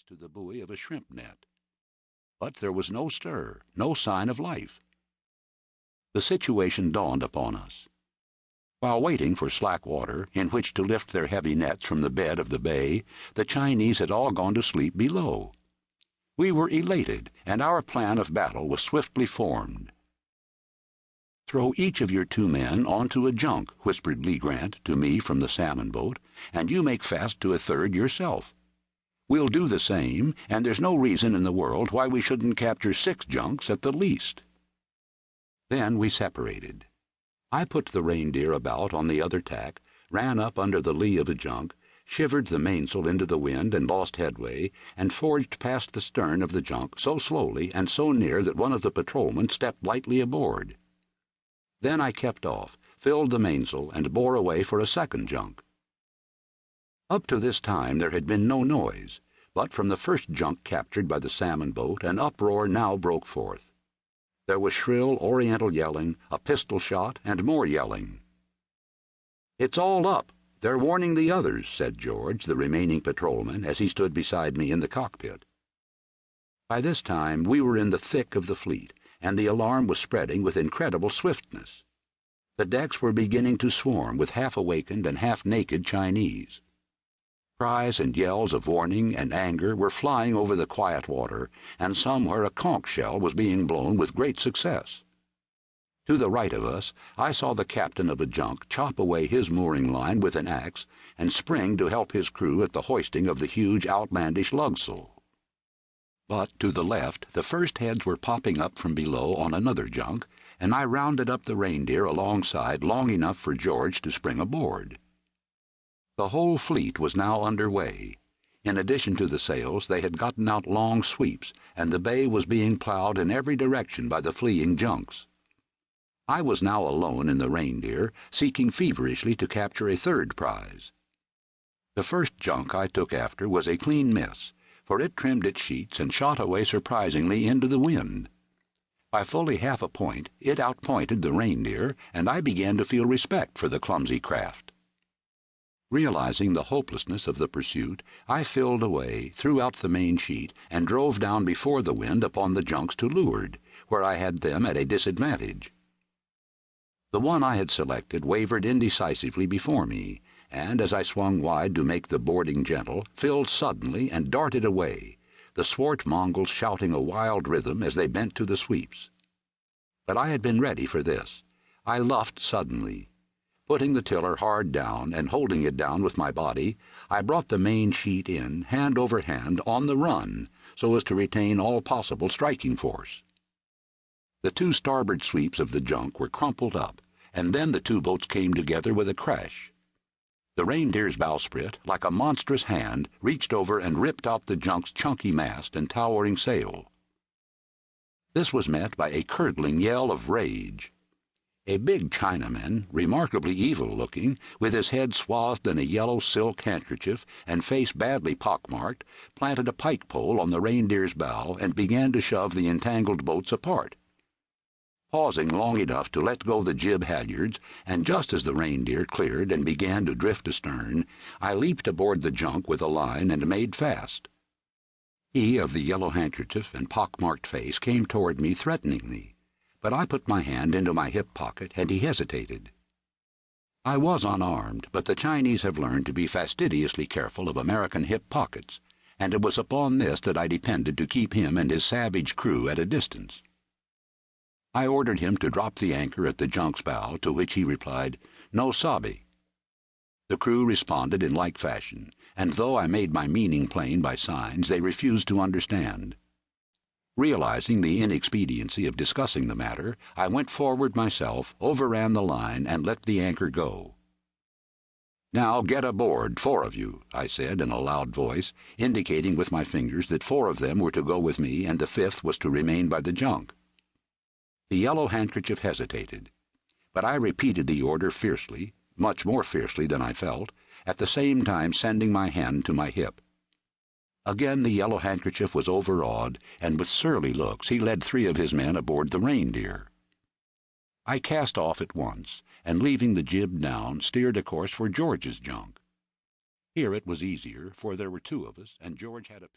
to the buoy of a shrimp net. But there was no stir, no sign of life. The situation dawned upon us. While waiting for slack water in which to lift their heavy nets from the bed of the bay, the Chinese had all gone to sleep below. We were elated, and our plan of battle was swiftly formed. "Throw each of your 2 men onto a junk," whispered Lee Grant to me from the salmon boat, "and you make fast to a third yourself. We'll do the same, and there's no reason in the world why we shouldn't capture 6 junks at the least." Then we separated. I put the Reindeer about on the other tack, ran up under the lee of a junk, shivered the mainsail into the wind and lost headway, and forged past the stern of the junk so slowly and so near that one of the patrolmen stepped lightly aboard. Then I kept off, filled the mainsail, and bore away for a second junk. Up to this time there had been no noise, but from the first junk captured by the salmon boat an uproar now broke forth. There was shrill Oriental yelling, a pistol shot, and more yelling. "It's all up. They're warning the others," said George, the remaining patrolman, as he stood beside me in the cockpit. By this time we were in the thick of the fleet, and the alarm was spreading with incredible swiftness. The decks were beginning to swarm with half-awakened and half-naked Chinese. Cries and yells of warning and anger were flying over the quiet water, and somewhere a conch shell was being blown with great success. To the right of us, I saw the captain of a junk chop away his mooring line with an axe and spring to help his crew at the hoisting of the huge outlandish lugsail. But to the left, the first heads were popping up from below on another junk, and I rounded up the Reindeer alongside long enough for George to spring aboard. The whole fleet was now under way. In addition to the sails, they had gotten out long sweeps, and the bay was being plowed in every direction by the fleeing junks. I was now alone in the Reindeer, seeking feverishly to capture a third prize. The first junk I took after was a clean miss, for it trimmed its sheets and shot away surprisingly into the wind. By fully half a point, it outpointed the Reindeer, and I began to feel respect for the clumsy craft. Realizing the hopelessness of the pursuit, I filled away, threw out the main sheet, and drove down before the wind upon the junks to leeward, where I had them at a disadvantage. The one I had selected wavered indecisively before me, and as I swung wide to make the boarding gentle, filled suddenly and darted away, the swart Mongols shouting a wild rhythm as they bent to the sweeps. But I had been ready for this. I luffed suddenly. Putting the tiller hard down and holding it down with my body, I brought the main sheet in, hand over hand, on the run, so as to retain all possible striking force. The 2 starboard sweeps of the junk were crumpled up, and then the 2 boats came together with a crash. The Reindeer's bowsprit, like a monstrous hand, reached over and ripped out the junk's chunky mast and towering sail. This was met by a curdling yell of rage. A big Chinaman, remarkably evil-looking, with his head swathed in a yellow silk handkerchief and face badly pockmarked, planted a pike-pole on the Reindeer's bow and began to shove the entangled boats apart. Pausing long enough to let go the jib halyards, and just as the Reindeer cleared and began to drift astern, I leaped aboard the junk with a line and made fast. He of the yellow handkerchief and pock-marked face came toward me threateningly, but I put my hand into my hip pocket, and he hesitated. I was unarmed, but the Chinese have learned to be fastidiously careful of American hip pockets, and it was upon this that I depended to keep him and his savage crew at a distance. I ordered him to drop the anchor at the junk's bow, to which he replied, "No sabe." The crew responded in like fashion, and though I made my meaning plain by signs, they refused to understand. Realizing the inexpediency of discussing the matter, I went forward myself, overran the line, and let the anchor go. "Now get aboard, 4 of you," I said in a loud voice, indicating with my fingers that 4 of them were to go with me and the 5th was to remain by the junk. The yellow handkerchief hesitated, but I repeated the order fiercely, much more fiercely than I felt, at the same time sending my hand to my hip. Again the yellow handkerchief was overawed, and with surly looks he led 3 of his men aboard the Reindeer. I cast off at once, and leaving the jib down, steered a course for George's junk. Here it was easier, for there were 2 of us, and George had a pistol.